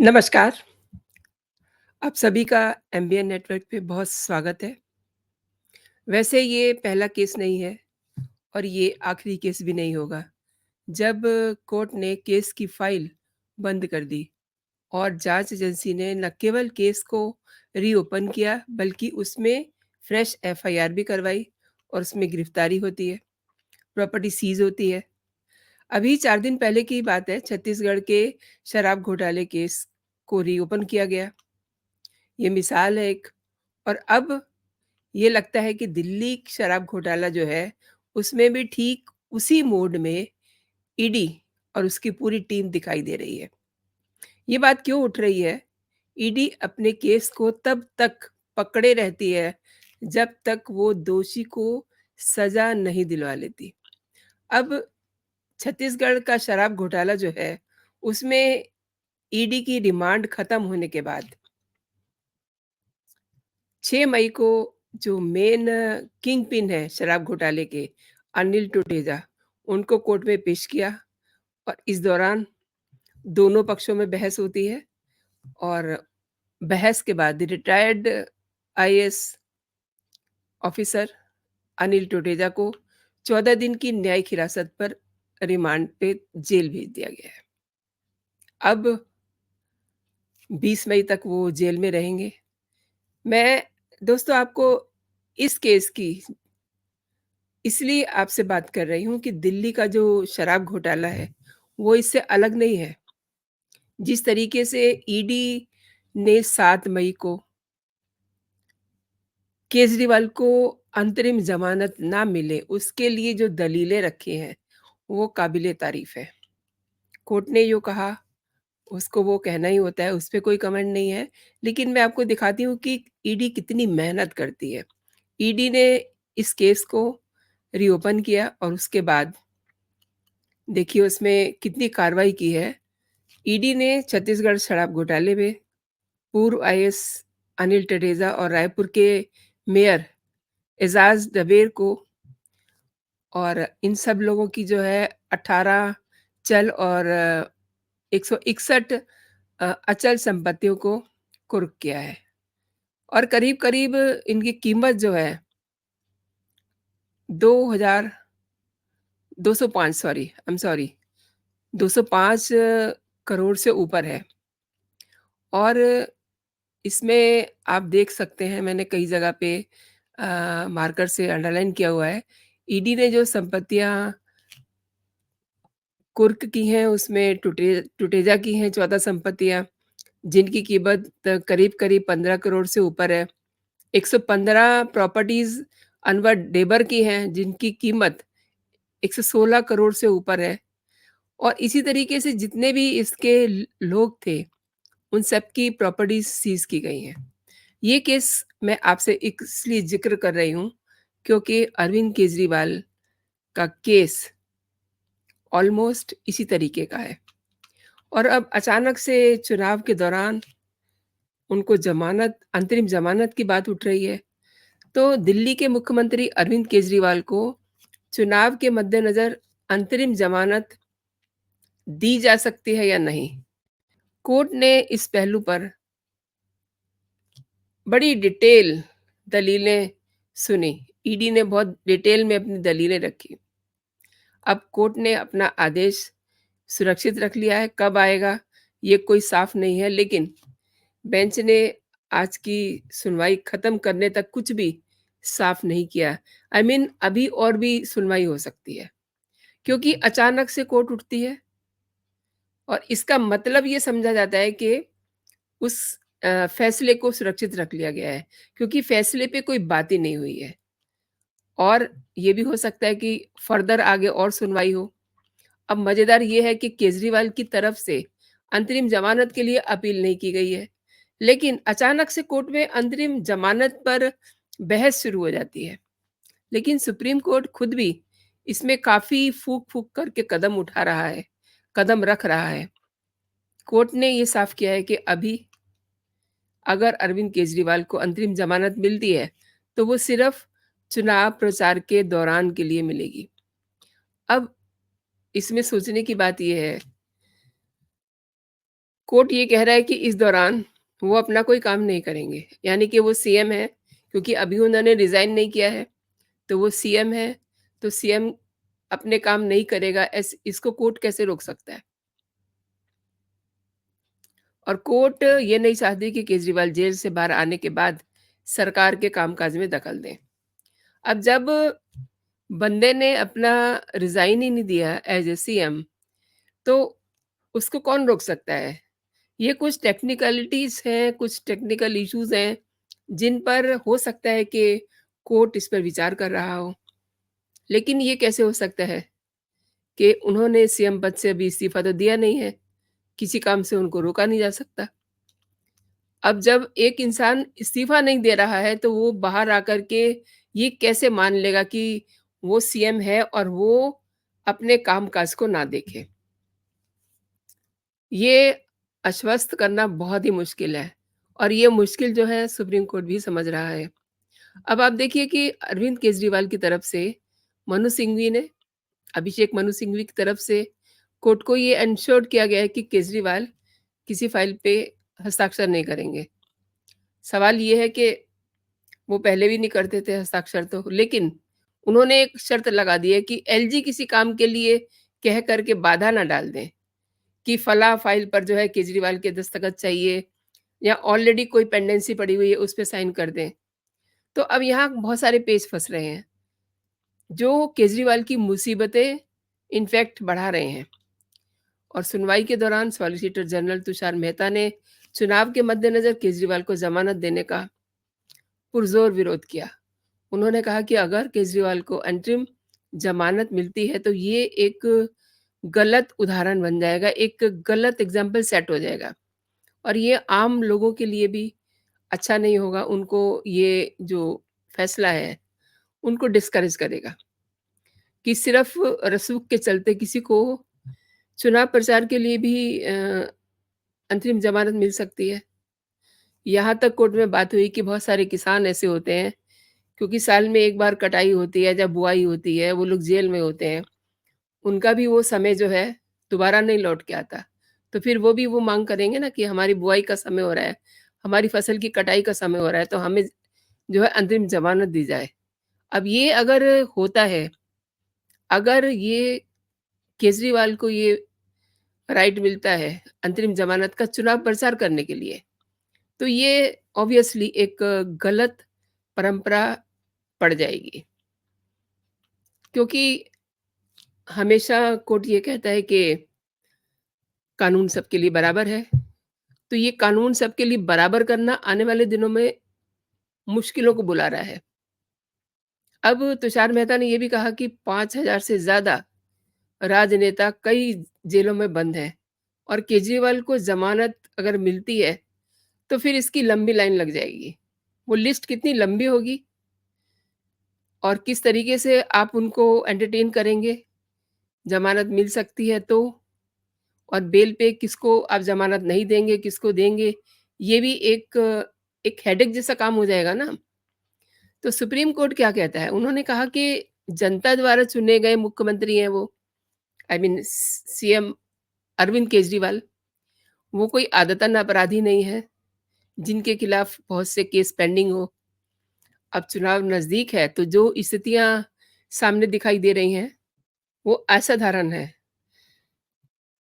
नमस्कार, आप सभी का एमबीएन नेटवर्क पे बहुत स्वागत है। वैसे ये पहला केस नहीं है और ये आखिरी केस भी नहीं होगा। जब कोर्ट ने केस की फाइल बंद कर दी और जांच एजेंसी ने न केवल केस को रीओपन किया बल्कि उसमें फ्रेश एफआईआर भी करवाई और उसमें गिरफ्तारी होती है, प्रॉपर्टी सीज होती है। अभी 4 दिन पहले की बात है, छत्तीसगढ़ के शराब घोटाले केस को रीओपन किया गया। ये मिसाल है एक। और अब ये लगता है कि दिल्ली शराब घोटाला जो है, उसमें भी ठीक उसी मोड में ईडी और उसकी पूरी टीम दिखाई दे रही है। ये बात क्यों उठ रही है? ईडी अपने केस को तब तक पकड़े रहती है, जब तक वो दोषी को सज़ा नहीं दिलवा लेती। अब छत्तीसगढ़ का शराब घोटाला जो है, उसमें ईडी की रिमांड खत्म होने के बाद 6 मई को जो मेन किंग पिन है शराब घोटाले के, अनिल टुटेजा, उनको कोर्ट में पेश किया और इस दौरान दोनों पक्षों में बहस होती है और बहस के बाद retired IAS officer Anil Tuteja को 14 दिन की न्यायिक हिरासत पर रिमांड पे जेल भेज दिया गया है। अब 20 मई तक वो जेल में रहेंगे। मैं दोस्तों आपको इस केस की इसलिए आपसे बात कर रही हूँ कि दिल्ली का जो शराब घोटाला है, वो इससे अलग नहीं है। जिस तरीके से ईडी ने 7 मई को केजरीवाल को अंतरिम ज़मानत ना मिले, उसके लिए जो दलीलें रखी हैं, वो काबिल-ए-तारीफ़ है। कोर्ट ने जो कहा, उसको वो कहना ही होता है, उस पे कोई कमेंट नहीं है। लेकिन मैं आपको दिखाती हूँ कि ईडी कितनी मेहनत करती है। ईडी ने इस केस को रीओपन किया और उसके बाद देखिए उसमें कितनी कार्रवाई की है। ईडी ने छत्तीसगढ़ शराब घोटाले में पूर्व आईएएस अनिल टडेजा और रायपुर के मेयर एजाज दबेर को और इन सब लोगों की जो है 18 चल और 161 अचल संपत्तियों को कुर्क किया है और करीब-करीब इनकी कीमत जो है 2000 205 sorry, I am sorry 205 crore से ऊपर है और इसमें आप देख सकते हैं मैंने कई जगह पे मार्कर से अंडरलाइन किया हुआ है। ईडी ने जो संपत्तियाँ कुर्क की हैं उसमें टुटेजा की हैं 14 संपत्तियाँ, जिनकी कीमत करीब-करीब 15 करोड़ से ऊपर है। 115 प्रॉपर्टीज़ अनवर डेबर की हैं, जिनकी कीमत 116 करोड़ से ऊपर है और इसी तरीके से जितने भी इसके लोग थे, उन सब की प्रॉपर्टीज़ सीज़ की गई हैं। ये केस मैं आपसे इसलिए ज़िक्र कर रही हूँ, क्योंकि अरविंद केजरीवाल का केस ऑलमोस्ट इसी तरीके का है और अब अचानक से चुनाव के दौरान उनको अंतरिम ज़मानत की बात उठ रही है। तो दिल्ली के मुख्यमंत्री अरविंद केजरीवाल को चुनाव के मद्देनज़र अंतरिम ज़मानत दी जा सकती है या नहीं? कोर्ट ने इस पहलू पर बड़ी डिटेल दलीलें सुनी। ईडी ने बहुत डिटेल में अपनी दलीलें रखी। अब कोर्ट ने अपना आदेश सुरक्षित रख लिया है, कब आएगा ये कोई साफ नहीं है, लेकिन बेंच ने आज की सुनवाई खत्म करने तक कुछ भी साफ नहीं किया। आई मीन अभी और भी सुनवाई हो सकती है, क्योंकि अचानक से कोर्ट उठती है और इसका मतलब ये समझा जाता है कि उस फैसले को सुरक्षित रख लिया गया है, क्योंकि फैसले पे कोई बात ही नहीं हुई है और ये भी हो सकता है कि फर्दर आगे और सुनवाई हो। अब मज़ेदार ये है कि केजरीवाल की तरफ से अंतरिम ज़मानत के लिए अपील नहीं की गई है, लेकिन अचानक से कोर्ट में अंतरिम ज़मानत पर बहस शुरू हो जाती है। लेकिन सुप्रीम कोर्ट खुद भी इसमें काफ़ी फूँक-फूँक करके कदम उठा रहा है, कदम रख रहा है। कोर्ट ने ये साफ किया है कि अभी अगर अरविंद केजरीवाल को अंतरिम ज़मानत मिलती है, तो वो सिर्फ़ चुनाव प्रचार के दौरान के लिए मिलेगी। अब इसमें सोचने की बात ये है कोर्ट ये कह रहा है कि इस दौरान वो अपना कोई काम नहीं करेंगे, यानी कि वो सीएम है, क्योंकि अभी उन्होंने रिज़ाइन नहीं किया है, तो वो सीएम है, तो सीएम अपने काम नहीं करेगा, ऐस इसको कोर्ट कैसे रोक सकता है? और कोर्ट ये नहीं चाहती कि केजरीवाल जेल से बाहर आने के बाद सरकार के कामकाज में दखल दें। अब जब बंदे ने अपना रिज़ाइन ही नहीं दिया एज़ ए सीएम, तो उसको कौन रोक सकता है? ये कुछ टेक्निकलिटीज़ हैं, कुछ टेक्निकल इश्यूज़ हैं, जिन पर हो सकता है कि कोर्ट इस पर विचार कर रहा हो। लेकिन ये कैसे हो सकता है कि उन्होंने सीएम पद से अभी इस्तीफ़ा तो दिया नहीं है, किसी काम से उनको रोका नहीं जा सकता। अब जब एक इंसान इस्तीफ़ा नहीं दे रहा है, तो वो बाहर आकर के ये कैसे मान लेगा कि वो सीएम है और वो अपने काम-काज को ना देखे? ये आश्वस्त करना बहुत ही मुश्किल है और ये मुश्किल जो है सुप्रीम कोर्ट भी समझ रहा है। अब आप देखिए कि अरविंद केजरीवाल की तरफ से मनु सिंघवी ने अभिषेक मनु सिंघवी की तरफ से कोर्ट को ये एन्श्योर्ड किया गया है कि केजरीवाल किसी फाइल पे हस्ताक्षर नहीं करेंगे। सवाल ये है कि वो पहले भी नहीं करते थे हस्ताक्षर तो, लेकिन उन्होंने एक शर्त लगा दी है कि एलजी किसी काम के लिए कह कर के बाधा ना डाल दें, कि फलाँ फाइल पर जो है केजरीवाल के दस्तखत चाहिए या ऑलरेडी कोई पेंडेंसी पड़ी हुई है उस पे साइन कर दें। तो अब यहाँ बहुत सारे पेच फँस रहे हैं, जो केजरीवाल की मुसीबतें इनफैक्ट बढ़ा रहे हैं। और सुनवाई के दौरान सॉलिसिटर जनरल तुषार मेहता ने चुनाव के मद्देनज़र केजरीवाल को ज़मानत देने का पुरज़ोर विरोध किया। उन्होंने कहा कि अगर केजरीवाल को अंतरिम ज़मानत मिलती है तो ये एक गलत उदाहरण बन जाएगा, एक गलत एग्ज़ाम्पल सेट हो जाएगा और ये आम लोगों के लिए भी अच्छा नहीं होगा, उनको ये जो फैसला है, उनको डिस्करेज करेगा कि सिर्फ़ रसूख के चलते किसी को चुनाव प्रचार के लिए भी अंतरिम ज़मानत मिल सकती है। यहाँ तक कोर्ट में बात हुई कि बहुत सारे किसान ऐसे होते हैं, क्योंकि साल में 1 बार कटाई होती है, जब बुआई होती है, वो लोग जेल में होते हैं। उनका भी वो समय जो है, दोबारा नहीं लौट के आता। तो फिर वो भी वो माँग करेंगे ना कि हमारी बुआई का समय हो रहा है, हमारी फसल की कटाई का समय हो रहा है, तो हमें जो है अंतरिम ज़मानत दी जाए। अब ये अगर होता है, अगर ये केजरीवाल को ये राइट मिलता है अंतरिम ज़मानत का चुनाव प्रचार करने के लिए, तो ये ऑब्वियसली एक गलत परंपरा पड़ जाएगी। क्योंकि हमेशा कोर्ट ये कहता है कि कानून सबके लिए बराबर है, तो ये कानून सबके लिए बराबर करना आने वाले दिनों में मुश्किलों को बुला रहा है। अब तुषार मेहता ने ये भी कहा कि 5,000 से ज़्यादा राजनेता कई जेलों में बंद हैं और केजरीवाल को ज़मानत अगर मिलती है, तो फिर इसकी लंबी लाइन लग जाएगी। वो लिस्ट कितनी लंबी होगी और किस तरीके से आप उनको एंटरटेन करेंगे, ज़मानत मिल सकती है तो और बेल पे किसको आप ज़मानत नहीं देंगे, किसको देंगे, ये भी एक हेडेक जैसा काम हो जाएगा ना। तो सुप्रीम कोर्ट क्या कहता है? उन्होंने कहा कि जनता द्वारा चुने गए मुख्यमंत्री हैं वो, I mean CM Arvind Kejriwal, वो कोई आदतन अपराधी नहीं है, जिनके खिलाफ बहुत से केस पेंडिंग हो। अब चुनाव नज़दीक है, तो जो स्थितियाँ सामने दिखाई दे रही हैं, वो असाधारण है।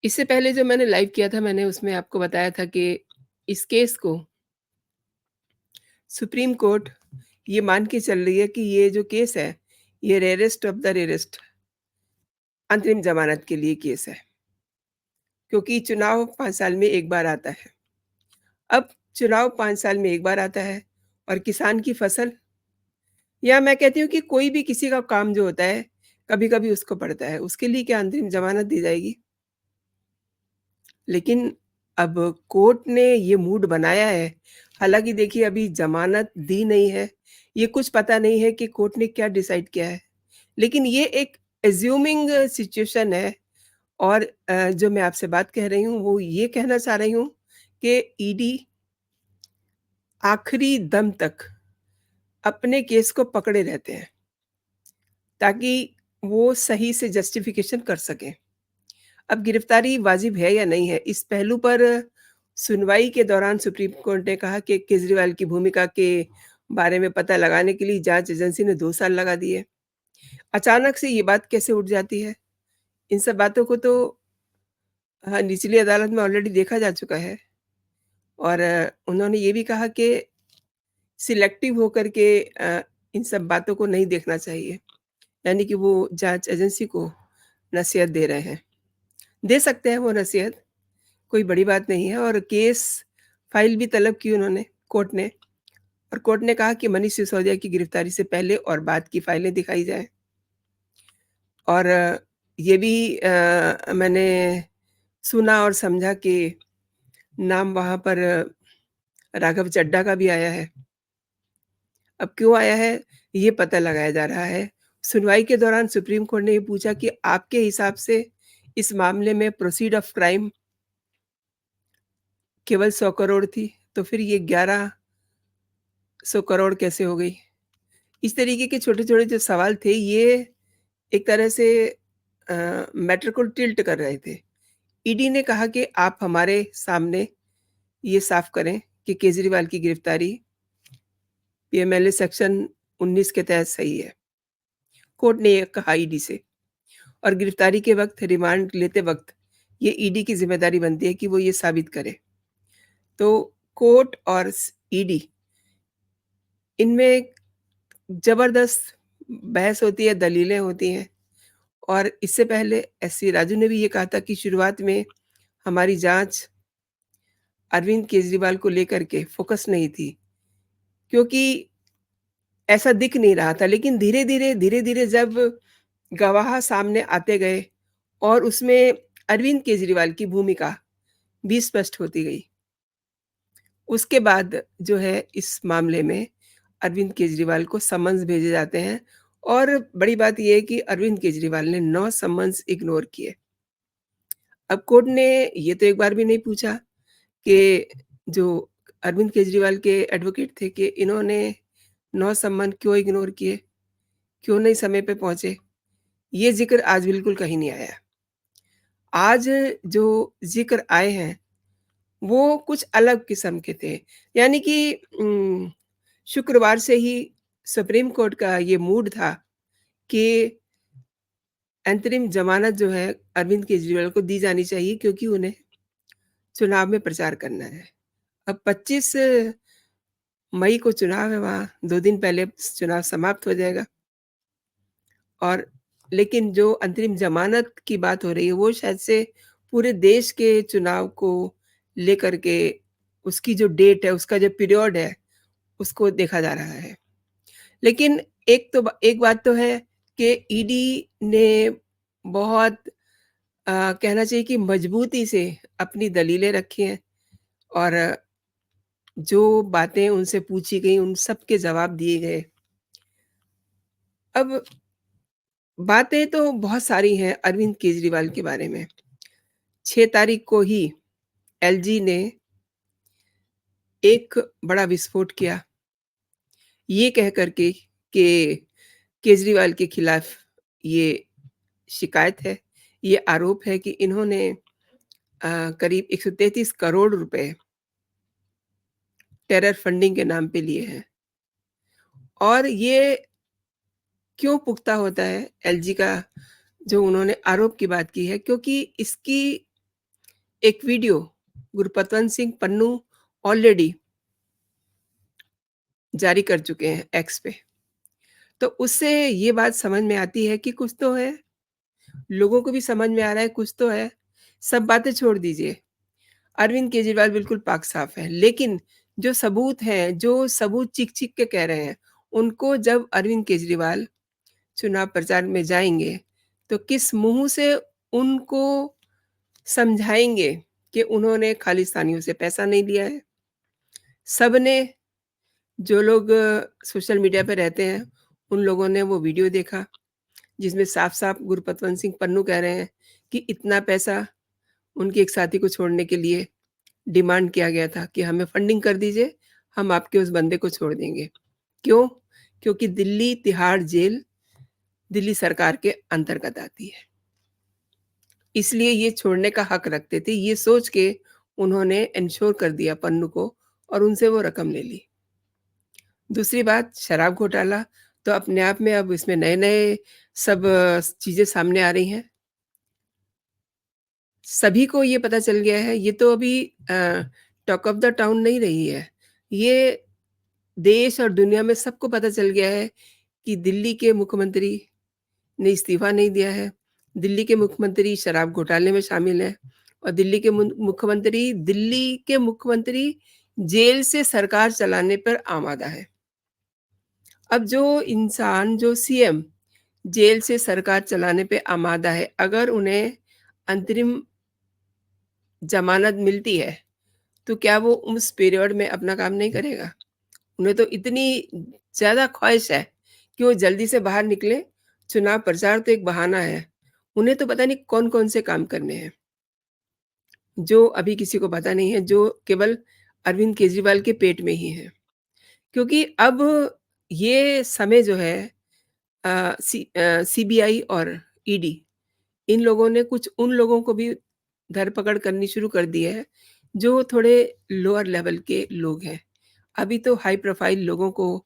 इससे पहले जो मैंने लाइव किया था, मैंने उसमें आपको बताया था कि इस केस को सुप्रीम कोर्ट ये मान के चल रही है कि ये जो केस है, ये रेयरेस्ट ऑफ द रेयरेस्ट अंतरिम ज़मानत के लिए केस है, क्योंकि चुनाव 5 साल में 1 बार आता है। अब चुनाव 5 साल में 1 बार आता है और किसान की फसल या मैं कहती हूँ कि कोई भी किसी का काम जो होता है, कभी-कभी उसको पड़ता है, उसके लिए क्या अंतरिम ज़मानत दी जाएगी? लेकिन अब कोर्ट ने ये मूड बनाया है, हालाँकि देखिए अभी ज़मानत दी नहीं है, ये कुछ पता नहीं है कि कोर्ट ने क्या डिसाइड किया है। लेकिन ये एक अज़्यूमिंग सिचुएशन है और जो मैं आपसे बात कह रही हूँ वो ये कहना चाह रही हूँ कि ईडी आखिरी दम तक अपने केस को पकड़े रहते हैं, ताकि वो सही से जस्टिफ़िकेशन कर सकें। अब गिरफ्तारी वाजिब है या नहीं है, इस पहलू पर सुनवाई के दौरान सुप्रीम कोर्ट ने कहा कि केजरीवाल की भूमिका के बारे में पता लगाने के लिए जांच एजेंसी ने 2 साल लगा दिए। अचानक से ये बात कैसे उठ जाती है? इन सब बातों को तो निचली अदालत में ऑलरेडी देखा जा चुका है और उन्होंने ये भी कहा कि सिलेक्टिव होकर के इन सब बातों को नहीं देखना चाहिए। यानी कि वो जांच एजेंसी को नसीहत दे रहे हैं। दे सकते हैं वो नसीहत, कोई बड़ी बात नहीं है और केस फाइल भी तलब की उन्होंने कोर्ट ने और कोर्ट ने कहा कि मनीष सिसोदिया की गिरफ्तारी से पहले और बाद की फाइलें दिखाई जाएँ। और ये भी मैंने सुना और समझा कि नाम वहाँ पर राघव चड्ढा का भी आया है। अब क्यों आया है, ये पता लगाया जा रहा है। सुनवाई के दौरान सुप्रीम कोर्ट ने ये पूछा कि आपके हिसाब से इस मामले में प्रोसीड ऑफ क्राइम केवल 100 करोड़ थी, तो फिर ये 1100 करोड़ कैसे हो गई? इस तरीके के छोटे-छोटे जो सवाल थे, ये एक तरह से मैटर को टिल्ट कर रहे थे। ईडी ने कहा कि आप हमारे सामने ये साफ करें कि केजरीवाल की गिरफ्तारी पीएमएलए सेक्शन 19 के तहत सही है। कोर्ट ने ये कहा ईडी से और गिरफ्तारी के वक़्त, रिमांड लेते वक़्त ये ईडी की ज़िम्मेदारी बनती है कि वो ये साबित करे। तो कोर्ट और ईडी इनमें ज़बरदस्त बहस होती है, दलीलें होती हैं और इससे पहले एससी राजू ने भी ये कहा था कि शुरुआत में हमारी जाँच अरविंद केजरीवाल को लेकर के फ़ोकस नहीं थी, क्योंकि ऐसा दिख नहीं रहा था। लेकिन धीरे-धीरे जब गवाह सामने आते गए और उसमें अरविंद केजरीवाल की भूमिका भी स्पष्ट होती गई। उसके बाद जो है इस मामले में अरविंद केजरीवाल को समन्स भेजे जाते हैं और बड़ी बात ये है कि अरविंद केजरीवाल ने 9 समन्स इग्नोर किए। अब कोर्ट ने ये तो एक बार भी नहीं पूछा कि जो अरविंद केजरीवाल के एडवोकेट थे कि इन्होंने 9 सम्मन क्यों इग्नोर किए? क्यों नहीं समय पे पहुँचे? ये ज़िक्र आज बिल्कुल कहीं नहीं आया। आज जो ज़िक्र आए हैं, वो कुछ अलग किस्म के थे। यानी कि शुक्रवार से ही सुप्रीम कोर्ट का ये मूड था कि अंतरिम ज़मानत जो है अरविंद केजरीवाल को दी जानी चाहिए क्योंकि उन्हें चुनाव में प्रचार करना है। अब 25 मई को चुनाव है वहाँ, 2 दिन पहले चुनाव समाप्त हो जाएगा और लेकिन जो अंतरिम ज़मानत की बात हो रही है, वो शायद से पूरे देश के चुनाव को लेकर के उसकी जो डेट है, उसका जो पीरियड है, उसको देखा जा रहा है। लेकिन एक बात तो है कि ईडी ने बहुत कहना चाहिए कि मजबूती से अपनी दलीलें रखी हैं और जो बातें उनसे पूछी गई, उन सब के जवाब दिए गए। अब बातें तो बहुत सारी हैं अरविंद केजरीवाल के बारे में। 6 तारीख को ही एलजी ने एक बड़ा विस्फोट किया, ये कह कर के कि केजरीवाल के खिलाफ ये शिकायत है, ये आरोप है कि इन्होंने करीब 133 करोड़ रुपए टेरर फंडिंग के नाम पे लिए हैं और ये क्यों पुख्ता होता है एलजी का जो उन्होंने आरोप की बात की है क्योंकि इसकी एक वीडियो गुरपतवंत सिंह पन्नू ऑलरेडी जारी कर चुके हैं एक्स पे। तो उससे ये बात समझ में आती है कि कुछ तो है, लोगों को भी समझ में आ रहा है कुछ तो है। सब बातें छोड़ दीजिए, अरविंद केजरीवाल बिल्कुल पाक-साफ हैं, लेकिन जो सबूत हैं, जो सबूत चीख-चीख के कह रहे हैं, उनको जब अरविंद केजरीवाल चुनाव प्रचार में जाएँगे, तो किस मुँह से उनको समझाएँगे कि उन्होंने खालिस्तानियों से पैसा नहीं लिया है। सबने जो लोग सोशल मीडिया पे रहते हैं, उन लोगों ने वो वीडियो देखा, जिसमें साफ-साफ गुरपतवंत सिंह पन्नू कह रहे हैं कि इतना पैसा उनके एक साथी को छोड़ने के लिए डिमांड किया गया था कि हमें फंडिंग कर दीजिए, हम आपके उस बंदे को छोड़ देंगे। क्यों? क्योंकि दिल्ली तिहाड़ जेल दिल्ली सरकार के अंतर्गत आती है। इसलिए ये छोड़ने का हक रखते थे, ये सोच के उन्होंने एन्श्योर कर दिया पन्नू को और उनसे वो रकम ले ली। दूसरी बात शराब घोटाला, तो अपने आप में अब इसमें नए-नए सब चीज़ें सामने आ रही हैं। सभी को ये पता चल गया है, ये तो अभी टॉक ऑफ द टाउन नहीं रही है। ये देश और दुनिया में सबको पता चल गया है कि दिल्ली के मुख्यमंत्री ने इस्तीफ़ा नहीं दिया है। दिल्ली के मुख्यमंत्री शराब घोटाले में शामिल हैं और दिल्ली के मुख्यमंत्री जेल से सरकार चलाने पर आमादा है। अब जो इंसान जो सीएम जेल से सरकार चलाने पे आमादा है, अगर उन्हें अंतरिम ज़मानत मिलती है, तो क्या वो उस पीरियड में अपना काम नहीं करेगा? उन्हें तो इतनी ज़्यादा ख़्वाहिश है कि वो जल्दी से बाहर निकलें, चुनाव प्रचार तो एक बहाना है। उन्हें तो पता नहीं कौन-कौन से काम करने हैं, जो अभी किसी को पता नहीं है, जो केवल अरविंद केजरीवाल के पेट में ही है। क्योंकि अब ये समय जो है सीबीआई और ईडी इन लोगों ने कुछ उन लोगों को भी धरपकड़ करनी शुरू कर दी है, जो थोड़े लोअर लेवल के लोग हैं। अभी तो हाई प्रोफ़ाइल लोगों को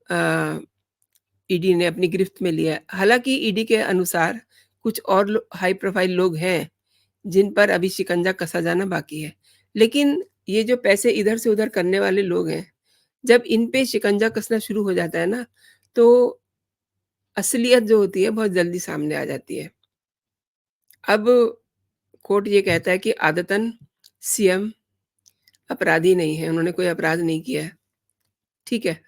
अ, ईडी ने अपनी गिरफ्त में लिया है। हालाँकि ईडी के अनुसार कुछ और हाई प्रोफ़ाइल लोग हैं, जिन पर अभी शिकंजा कसा जाना बाकी है। लेकिन ये जो पैसे इधर से उधर करने वाले लोग हैं, जब इन पे शिकंजा कसना शुरू हो जाता है ना, तो असलियत जो होती है बहुत जल्दी सामने आ जाती है। अब कोर्ट ये कहता है कि आदतन सीएम अपराधी नहीं है, उन्होंने कोई अपराध नहीं किया है, ठीक है,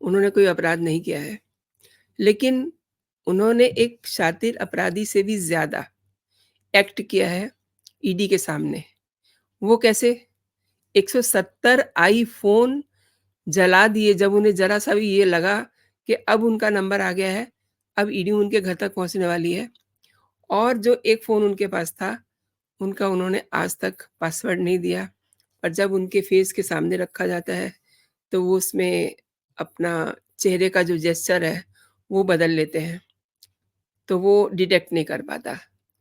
उन्होंने कोई अपराध नहीं किया है। लेकिन उन्होंने एक शातिर अपराधी से भी ज़्यादा एक्ट किया है ईडी के सामने। वो कैसे? 170 आईफ़ोन जला दिए जब उन्हें ज़रा-सा भी ये लगा कि अब उनका नंबर आ गया है, अब ईडी उनके घर तक पहुँचने वाली है और जो एक फ़ोन उनके पास था, उनका उन्होंने आज तक पासवर्ड नहीं दिया और जब उनके फ़ेस के सामने रखा जाता है, तो वो उसमें अपना चेहरे का जो जेस्चर है, वो बदल लेते हैं, तो वो डिटेक्ट नहीं कर पाता।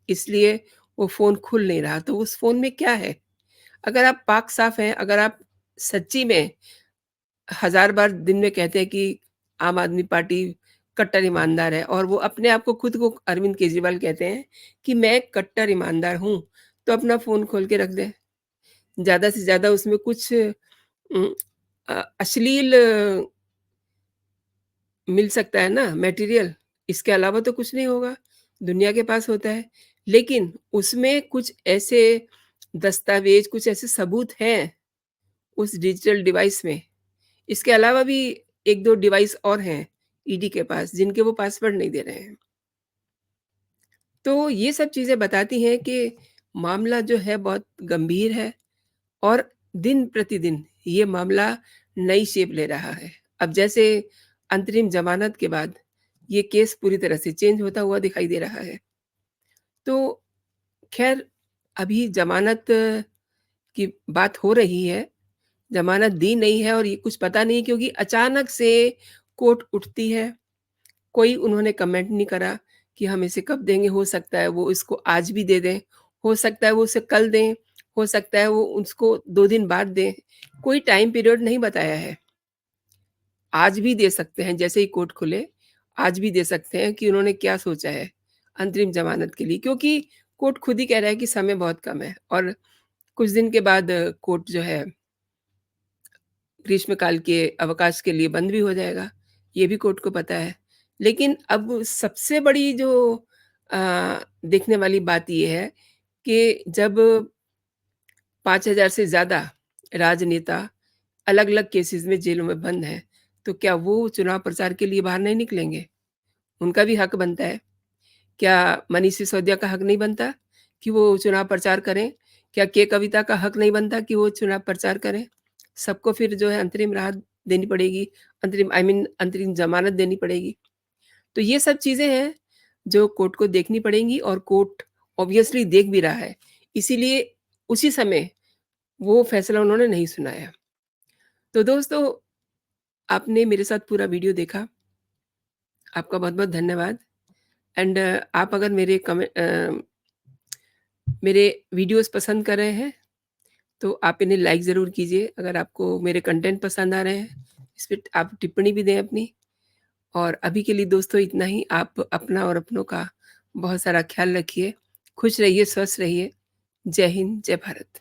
इसलिए वो फ़ोन खुल नहीं रहा, तो उस फ़ोन में क्या है? अगर आप पाक-साफ़ हैं, अगर आप सच्ची में हज़ार बार दिन में कहते हैं कि आम आदमी पार्टी कट्टर ईमानदार है और वो अपने आप को खुद को अरविंद केजरीवाल कहते हैं कि मैं कट्टर ईमानदार हूँ, तो अपना फ़ोन खोल के रख दें। ज़्यादा से ज़्यादा उसमें कुछ अश्लील मिल सकता है ना मटेरियल, इसके अलावा तो कुछ नहीं होगा, दुनिया के पास होता है। लेकिन उसमें कुछ ऐसे दस्तावेज़, कुछ ऐसे सबूत हैं उस डिजिटल डिवाइस में, इसके अलावा भी 1-2 डिवाइस और हैं ईडी के पास, जिनके वो पासवर्ड नहीं दे रहे हैं। तो ये सब चीज़ें बताती हैं कि मामला जो है बहुत गंभीर है और दिन-प्रतिदिन ये मामला नई शेप ले रहा है। अब जैसे अंतरिम ज़मानत के बाद ये केस पूरी तरह से चेंज होता हुआ दिखाई दे रहा है। तो ख़ैर अभी ज़मानत की बात हो रही है, ज़मानत दी नहीं है और ये कुछ पता नहीं क्योंकि अचानक से कोर्ट उठती है, कोई उन्होंने कमेंट नहीं करा कि हम इसे कब देंगे, हो सकता है वो इसको आज भी दे दें, हो सकता है वो उसे कल दें, हो सकता है वो उसको 2 दिन बाद दें, कोई टाइम पीरियड नहीं बताया है। आज भी दे सकते हैं, जैसे ही कोर्ट खुले, आज भी दे सकते हैं कि उन्होंने क्या सोचा है अंतरिम ज़मानत के लिए क्योंकि कोर्ट खुद ही कह रहा है कि समय बहुत कम है और कुछ दिन के बाद कोर्ट जो है ग्रीष्मकाल के अवकाश के लिए बंद भी हो जाएगा, ये भी कोर्ट को पता है। लेकिन अब सबसे बड़ी जो अ, देखने वाली बात ये है कि जब 5,000 से ज़्यादा राजनेता अलग-अलग केसेज़ में जेलों में बंद हैं, तो क्या वो चुनाव प्रचार के लिए बाहर नहीं निकलेंगे? उनका भी हक बनता है। क्या मनीष सिसोदिया का हक नहीं बनता कि वो चुनाव प्रचार करें? क्या के कविता का हक नहीं बनता कि वो चुनाव प्रचार करें? सबको फिर जो है अंतरिम राहत देनी पड़ेगी, अंतरिम ज़मानत देनी पड़ेगी। तो ये सब चीज़ें हैं, जो कोर्ट को देखनी पड़ेंगी और कोर्ट ऑब्वियसली देख भी रहा है। इसीलिए उसी समय वो फैसला उन्होंने नहीं सुनाया। तो दोस्तों, आपने मेरे साथ पूरा वीडियो देखा, आपका बहुत-बहुत धन्यवाद एंड आप अगर मेरे वीडियोज़ पसंद कर रहे हैं, तो आप इन्हें लाइक ज़रूर कीजिए। अगर आपको मेरे कंटेंट पसंद आ रहे हैं, इस पे आप टिप्पणी भी दें अपनी। और अभी के लिए दोस्तों इतना ही। आप अपना और अपनों का बहुत सारा ख़्याल रखिए। खुश रहिए, स्वस्थ रहिए। जय हिंद, जय भारत।